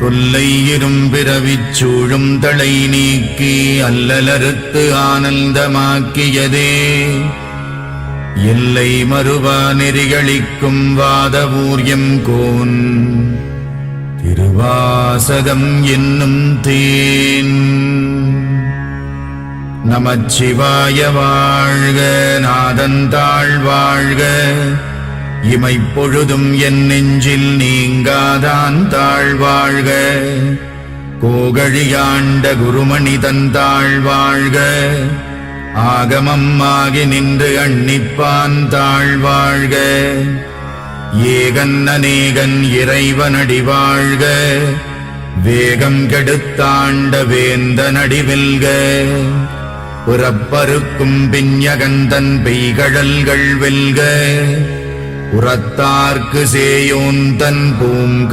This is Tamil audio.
தொல்லை இரும்பிறவிச் சூழும் தளை நீக்கி அல்லலறுத்து ஆனந்தமாக்கியதே எல்லை மறுவா நெறிகளிக்கும் வாதவூர்யம் கோன் திருவாசகம் என்னும் தேன். நமச்சிவாய வாழ்க, நாதந்தாள் வாழ்க, இமைப்பொழுதும் என் நெஞ்சில் நீங்காதான் தாழ்வாழ்க. கோகழியாண்ட குருமணி தந்தாள் வாழ்க, ஆகமம் ஆகி நின்று அண்ணிப்பான் தாழ்வாழ்க. ஏகன் அநேகன் இறைவனடி வாழ்க, வேகம் கெடுத்தாண்ட வேந்தனடி வெல்க. புறப்பருக்கும் பிஞகந்தன் பெய்கழல்கள் வெல்க, உரத்தார்க்கு சேயோன் தன் பூங்க